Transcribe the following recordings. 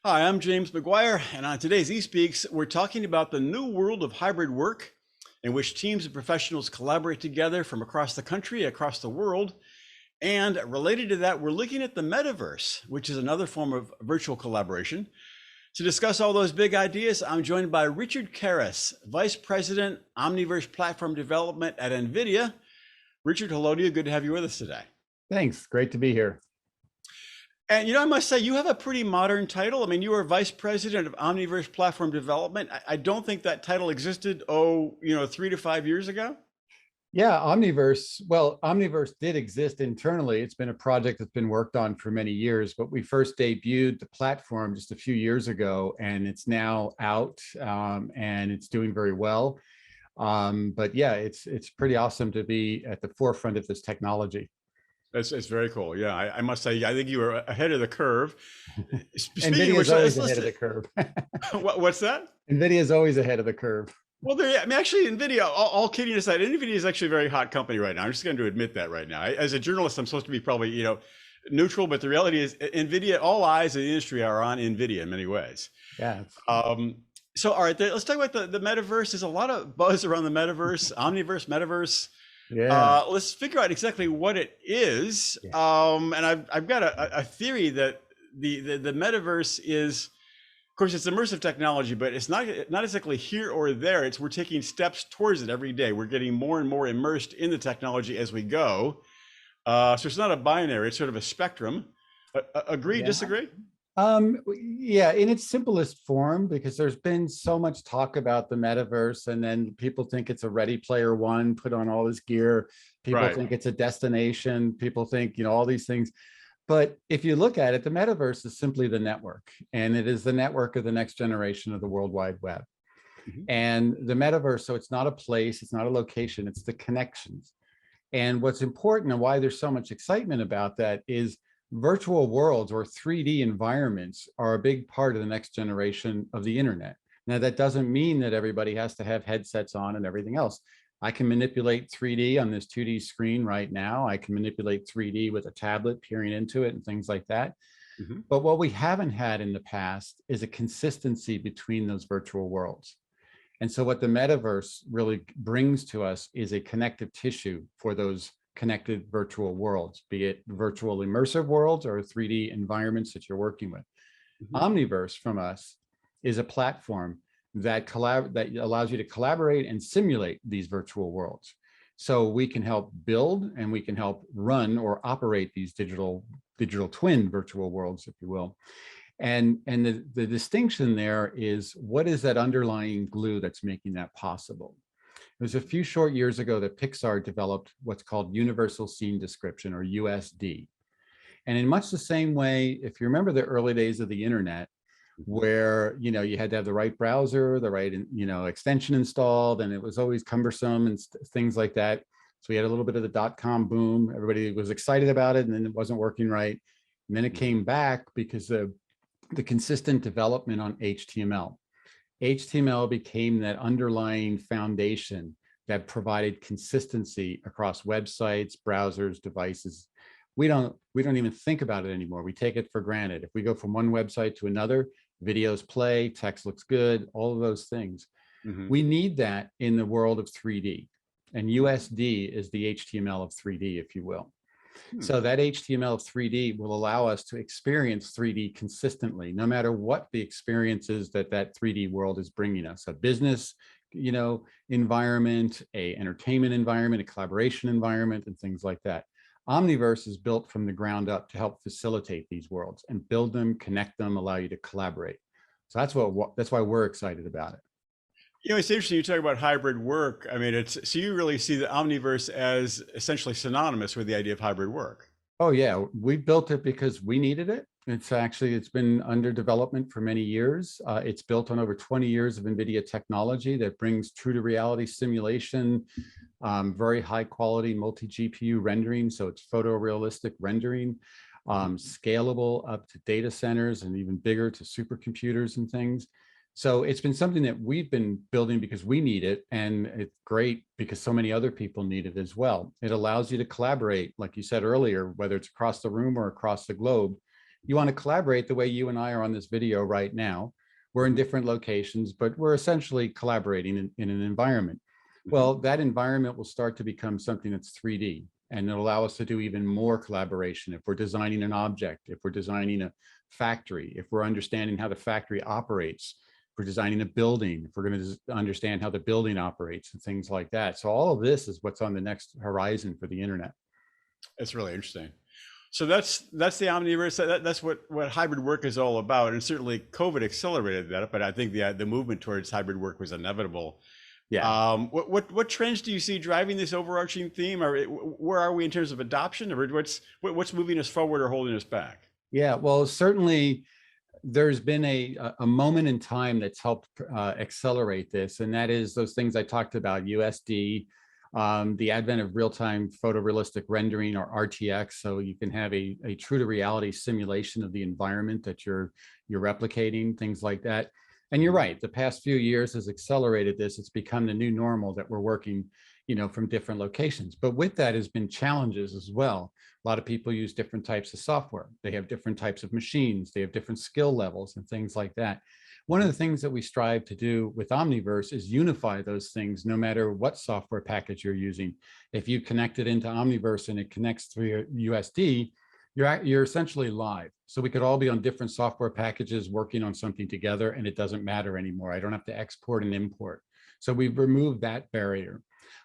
Hi, I'm James McGuire, and on today's eSpeaks, we're talking about the new world of hybrid work in which teams of professionals collaborate together from across the country, across the world. And related to that, we're looking at the metaverse, which is another form of virtual collaboration. To discuss all those big ideas, I'm joined by Richard Kerris, Vice President, Omniverse Platform Development at NVIDIA. Richard, hello to you. Good to have you with us today. Thanks. Great to be here. And I must say, you have a pretty modern title. I mean, you are Vice President of Omniverse Platform Development. I don't think that title existed, 3 to 5 years ago. Yeah, Omniverse. Well, Omniverse did exist internally. It's been a project that's been worked on for many years, but we first debuted the platform just a few years ago, and it's now out and it's doing very well. But yeah, it's pretty awesome to be at the forefront of this technology. It's very cool. Yeah, I must say, I think you were ahead of the curve. Speaking of NVIDIA which, is always ahead of the curve. what's that? NVIDIA is always ahead of the curve. Well, I mean, actually, NVIDIA, all kidding aside, NVIDIA is actually a very hot company right now. I'm just going to admit that right now. As a journalist, I'm supposed to be probably, neutral, but the reality is NVIDIA, all eyes in the industry are on NVIDIA in many ways. Yeah. So, all right, let's talk about the metaverse. There's a lot of buzz around the metaverse, Omniverse, metaverse. Yeah. Let's figure out exactly what it is. Yeah. And I've got a theory that the metaverse is, of course, it's immersive technology, but it's not exactly here or there. We're taking steps towards it every day. We're getting more and more immersed in the technology as we go. So it's not a binary; it's sort of a spectrum. Agree? Yeah. Disagree? Yeah, in its simplest form, because there's been so much talk about the metaverse, and then people think it's a Ready Player One, put on all this gear. People Right. think it's a destination. People think, all these things. But if you look at it, the metaverse is simply the network, and it is the network of the next generation of the World Wide Web. Mhm. And the metaverse, so it's not a place, it's not a location, it's the connections. And what's important and why there's so much excitement about that is virtual worlds or 3D environments are a big part of the next generation of the internet. Now, that doesn't mean that everybody has to have headsets on and everything else. I can manipulate 3D on this 2D screen right now. I can manipulate 3D with a tablet peering into it and things like that. Mhm. But what we haven't had in the past is a consistency between those virtual worlds. And so what the metaverse really brings to us is a connective tissue for those connected virtual worlds, be it virtual immersive worlds or 3D environments that you're working with. Mhm. Omniverse from us is a platform that allows you to collaborate and simulate these virtual worlds. So we can help build and we can help run or operate these digital twin virtual worlds, if you will. And the distinction there is, what is that underlying glue that's making that possible? It was a few short years ago that Pixar developed what's called Universal Scene Description, or USD. And in much the same way, if you remember the early days of the internet, Mhm. where you had to have the right browser, the right extension installed, and it was always cumbersome and things like that. So we had a little bit of the .com boom. Everybody was excited about it, and then it wasn't working right. And then it Mhm. came back because of the consistent development on HTML. HTML became that underlying foundation that provided consistency across websites, browsers, devices. We don't even think about it anymore. We take it for granted. If we go from one website to another, videos play, text looks good, all of those things. Mhm. We need that in the world of 3D. And USD is the HTML of 3D, if you will. Hmm. So that HTML of 3D will allow us to experience 3D consistently, no matter what the experience is that 3D world is bringing us. A business, environment, a entertainment environment, a collaboration environment, and things like that. Omniverse is built from the ground up to help facilitate these worlds and build them, connect them, allow you to collaborate. So that's why we're excited about it. It's interesting you talk about hybrid work. I mean, so you really see the Omniverse as essentially synonymous with the idea of hybrid work. Oh yeah, we built it because we needed it. It's been under development for many years. It's built on over 20 years of NVIDIA technology that brings true to reality simulation, very high quality multi-GPU rendering. So it's photorealistic rendering, Mhm. scalable up to data centers and even bigger to supercomputers and things. So it's been something that we've been building because we need it, and it's great because so many other people need it as well. It allows you to collaborate, like you said earlier, whether it's across the room or across the globe, You want to collaborate the way you and I are on this video right now. We're in different locations, but we're essentially collaborating in an environment. Mhm. Well, that environment will start to become something that's 3D, and it'll allow us to do even more collaboration if we're designing an object, if we're designing a factory, if we're understanding how the factory operates, if we're designing a building, if we're going to understand how the building operates and things like that. So all of this is what's on the next horizon for the internet. It's really interesting. So that's the Omniverse. That's what hybrid work is all about. And certainly COVID accelerated that, but I think the movement towards hybrid work was inevitable. Yeah. What trends do you see driving this overarching theme? Or where are we in terms of adoption, or what's moving us forward or holding us back? Yeah, well, certainly there's been a moment in time that's helped accelerate this, and that is those things I talked about, USD, the advent of real-time photorealistic rendering, or RTX, so you can have a true to reality simulation of the environment that you're replicating, things like that. And you're right, the past few years has accelerated this. It's become the new normal that we're working, from different locations. But with that has been challenges as well. A lot of people use different types of software. They have different types of machines. They have different skill levels and things like that. One of the things that we strive to do with Omniverse is unify those things no matter what software package you're using. If you connect it into Omniverse and it connects through USD, you're essentially live. So we could all be on different software packages working on something together, and it doesn't matter anymore. I don't have to export and import. So we've removed that barrier.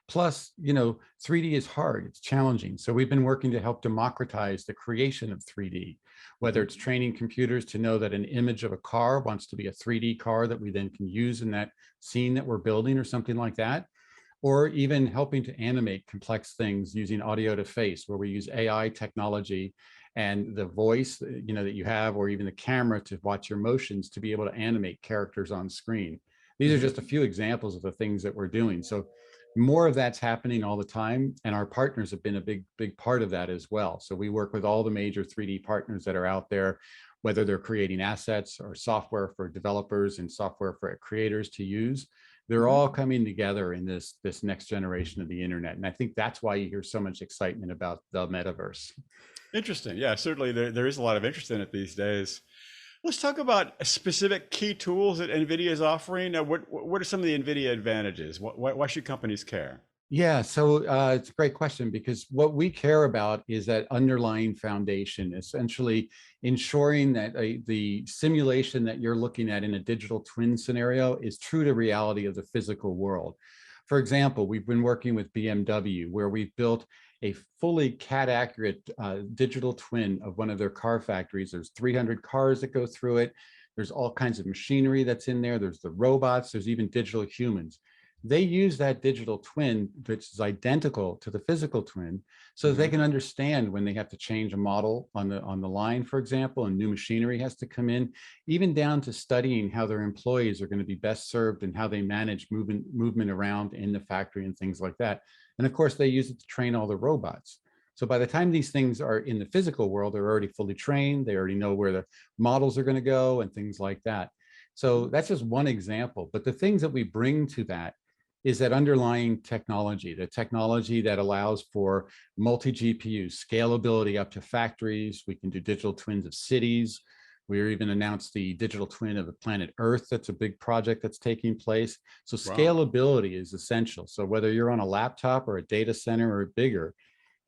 Plus, 3D is hard, it's challenging. So we've been working to help democratize the creation of 3D, whether it's training computers to know that an image of a car wants to be a 3D car that we then can use in that scene that we're building or something like that, or even helping to animate complex things using audio to face, where we use AI technology and the voice, that you have, or even the camera to watch your motions to be able to animate characters on screen. These are Mhm. just a few examples of the things that we're doing. So more of that's happening all the time, and our partners have been a big part of that as well. So we work with all the major 3D partners that are out there, whether they're creating assets or software for developers and software for creators to use. They're Mhm. all coming together in this next generation of the internet, and I think that's why you hear so much excitement about the metaverse. Interesting. Yeah, certainly there is a lot of interest in it these days. Let's talk about specific key tools that NVIDIA is offering. What are some of the NVIDIA advantages? Why should companies care? Yeah, so it's a great question, because what we care about is that underlying foundation, essentially ensuring that the simulation that you're looking at in a digital twin scenario is true to reality of the physical world. For example, we've been working with BMW, where we've built a fully CAD accurate digital twin of one of their car factories. There's 300 cars that go through it. There's all kinds of machinery that's in there. There's the robots. There's even digital humans. They use that digital twin, which is identical to the physical twin, so that they Mhm. can understand when they have to change a model on the line, for example, and new machinery has to come in, even down to studying how their employees are going to be best served and how they manage movement around in the factory and things like that. And of course, they use it to train all the robots. So by the time these things are in the physical world, they're already fully trained. They already know where the models are going to go and things like that. So that's just one example. But the things that we bring to that is that underlying technology, the technology that allows for multi-GPU scalability up to factories. We can do digital twins of cities. We even announced the digital twin of the planet Earth. That's a big project that's taking place. So Wow. scalability is essential. So whether you're on a laptop or a data center or bigger,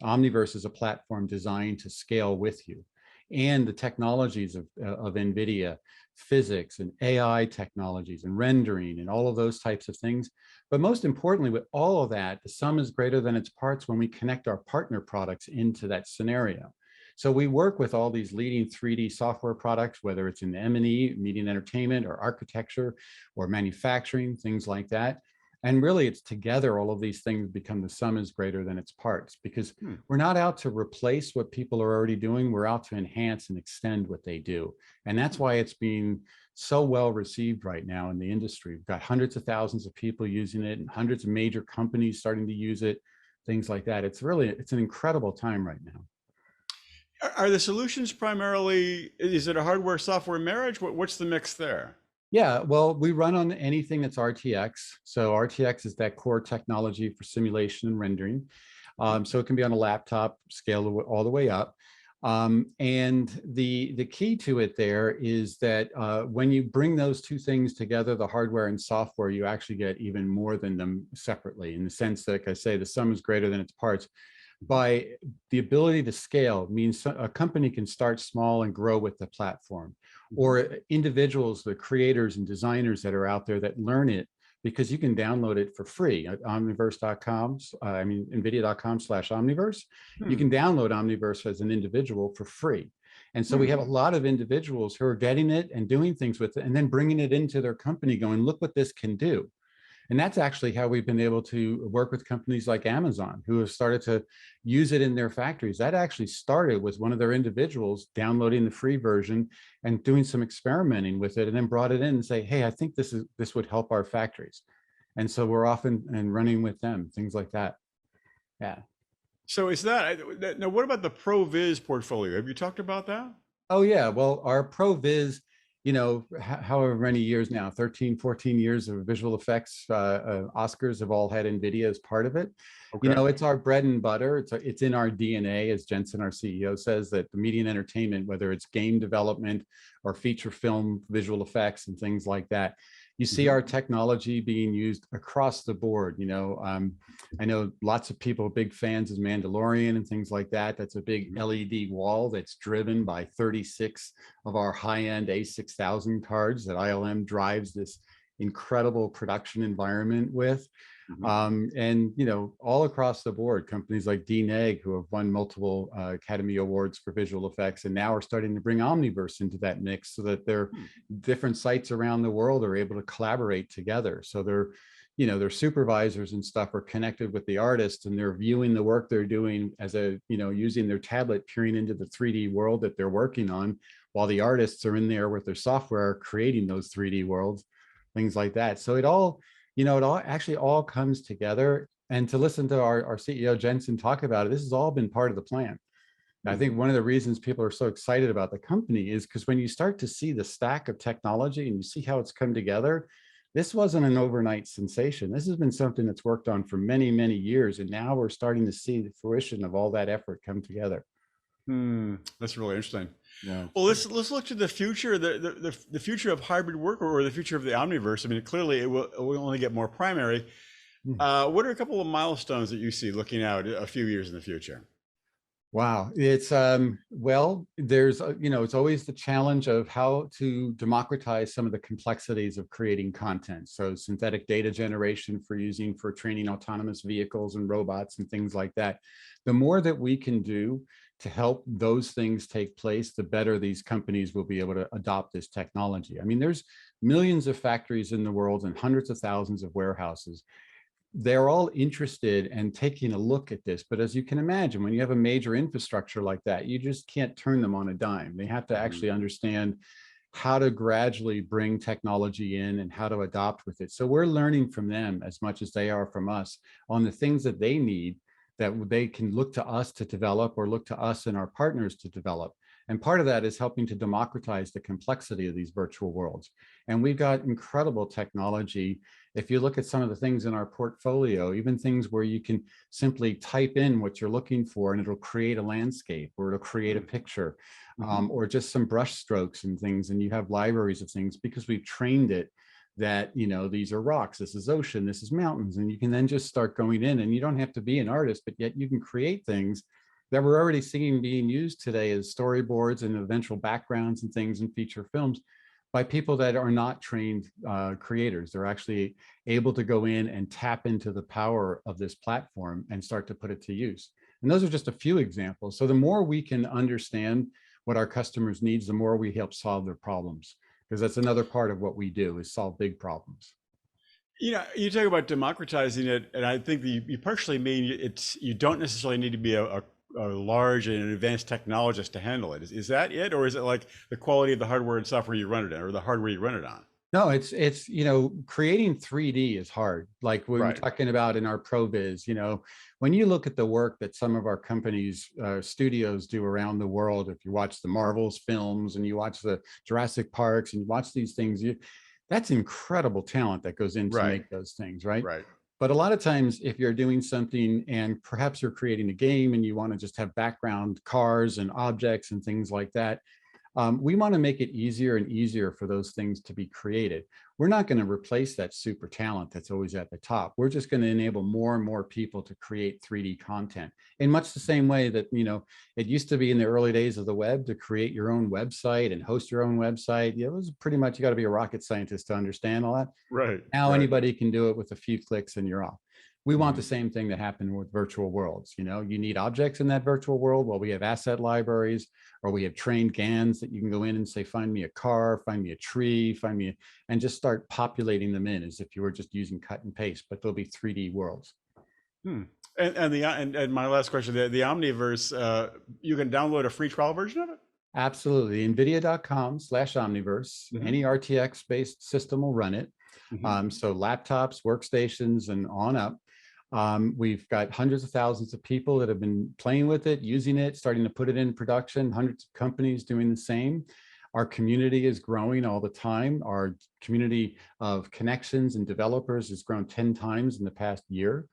Omniverse is a platform designed to scale with you. And the technologies of NVIDIA, physics and AI technologies and rendering and all of those types of things. But most importantly, with all of that, the sum is greater than its parts when we connect our partner products into that scenario. So we work with all these leading 3D software products, whether it's in M&E, media and entertainment, or architecture, or manufacturing, things like that. And really, it's together, all of these things become the sum is greater than its parts, because Hmm. we're not out to replace what people are already doing. We're out to enhance and extend what they do. And that's why it's being so well received right now in the industry. We've got hundreds of thousands of people using it and hundreds of major companies starting to use it, things like that. It's an incredible time right now. Are the solutions primarily, is it a hardware software marriage? What's the mix there? Yeah, well, we run on anything that's RTX. So RTX is that core technology for simulation and rendering. So it can be on a laptop, scale all the way up. And the key to it there is that when you bring those two things together, the hardware and software, you actually get even more than them separately, in the sense that, like I say, the sum is greater than its parts. By the ability to scale means a company can start small and grow with the platform, or individuals, the creators and designers that are out there that learn it, because you can download it for free at Omniverse.com, NVIDIA.com/Omniverse. You Hmm. can download Omniverse as an individual for free. And so we Hmm. have a lot of individuals who are getting it and doing things with it and then bringing it into their company going, look what this can do. And that's actually how we've been able to work with companies like Amazon, who have started to use it in their factories. That actually started with one of their individuals downloading the free version and doing some experimenting with it, and then brought it in and say, hey, I think this would help our factories. And so we're often and running with them, things like that. Yeah. So is now what about the ProViz portfolio? Have you talked about that? Oh yeah, well, our ProViz, however many years now, 13, 14 years of visual effects, Oscars have all had NVIDIA as part of it. Okay. It's our bread and butter. It's in our DNA, as Jensen, our CEO, says, that the media and entertainment, whether it's game development or feature film, visual effects and things like that, you see our technology being used across the board. I know lots of people are big fans of Mandalorian and things like that. That's a big LED wall that's driven by 36 of our high-end A6000 cards that ILM drives this incredible production environment with. And all across the board, companies like DNEG, who have won multiple Academy Awards for visual effects, and now are starting to bring Omniverse into that mix, so that their different sites around the world are able to collaborate together. So their supervisors and stuff are connected with the artists, and they're viewing the work they're doing as using their tablet, peering into the 3D world that they're working on, while the artists are in there with their software creating those 3D worlds, things like that. So it all actually all comes together. And to listen to our CEO Jensen talk about it, this has all been part of the plan. I think one of the reasons people are so excited about the company is because when you start to see the stack of technology and you see how it's come together, this wasn't an overnight sensation. This has been something that's worked on for many, many years. And now we're starting to see the fruition of all that effort come together. That's really interesting. Yeah. Well, let's look to the future, the future of hybrid work, or the future of the Omniverse. I mean, clearly it will only get more primary. What are a couple of milestones that you see looking out a few years in the future? Wow, it's well, there's it's always the challenge of how to democratize some of the complexities of creating content. So synthetic data generation for training autonomous vehicles and robots and things like that. The more that we can do to help those things take place, the better these companies will be able to adopt this technology. I mean, there's millions of factories in the world and hundreds of thousands of warehouses. They're all interested in taking a look at this. But as you can imagine, when you have a major infrastructure like that, you just can't turn them on a dime. They have to actually understand how to gradually bring technology in and how to adopt with it. So we're learning from them as much as they are from us on the things that they need, that they can look to us to develop, or look to us and our partners to develop. And part of that is helping to democratize the complexity of these virtual worlds. And we've got incredible technology. If you look at some of the things in our portfolio, even things where you can simply type in what you're looking for and it'll create a landscape, or it'll create a picture, or just some brush strokes and things. And you have libraries of things because we've trained it that, these are rocks, this is ocean, this is mountains. And you can then just start going in, and you don't have to be an artist, but yet you can create things that we're already seeing being used today as storyboards and eventual backgrounds and things in feature films by people that are not trained creators. They're actually able to go in and tap into the power of this platform and start to put it to use. And those are just a few examples. So the more we can understand what our customers' needs, the more we help solve their problems, because that's another part of what we do, is solve big problems. You talk about democratizing it, and I think that you partially mean you don't necessarily need to be a large and advanced technologist to handle it. Is that it, or is it like the quality of the hardware and software you run it in, or the hardware you run it on? No, it's creating 3D is hard. Like we were talking about in our ProViz, when you look at the work that some of our companies, studios do around the world, if you watch the Marvel's films and you watch the Jurassic Parks and you watch these things, that's incredible talent that goes in to make those things, right? Right. But a lot of times, if you're doing something and perhaps you're creating a game and you want to just have background cars and objects and things like that, we want to make it easier and easier for those things to be created. We're not going to replace that super talent that's always at the top. We're just going to enable more and more people to create 3D content in much the same way that, it used to be in the early days of the web to create your own website and host your own website. It was pretty much, you got to be a rocket scientist to understand all that. Right. Now Right. anybody can do it with a few clicks and you're off. We want Mhm. the same thing to happen with virtual worlds. You need objects in that virtual world. Well, we have asset libraries, or we have trained GANs that you can go in and say, find me a car, find me a tree, and just start populating them in as if you were just using cut and paste, but they'll be 3D worlds. Hmm. And my last question, the Omniverse, you can download a free trial version of it? Absolutely. NVIDIA.com/Omniverse. Mhm. Any RTX based system will run it. Mhm. So laptops, workstations, and on up. We've got hundreds of thousands of people that have been playing with it, using it, starting to put it in production, hundreds of companies doing the same. Our community is growing all the time. Our community of connections and developers has grown 10 times in the past year.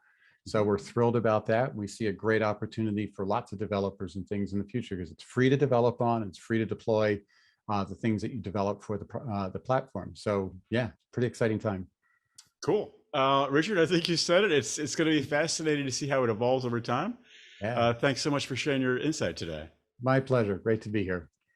So we're thrilled about that. We see a great opportunity for lots of developers and things in the future because it's free to develop on, it's free to deploy the things that you develop for the platform. So yeah, pretty exciting time. Cool. Richard, I think you said it. It's going to be fascinating to see how it evolves over time. Yeah, Thanks so much for sharing your insight today. my pleasure. Great to be here.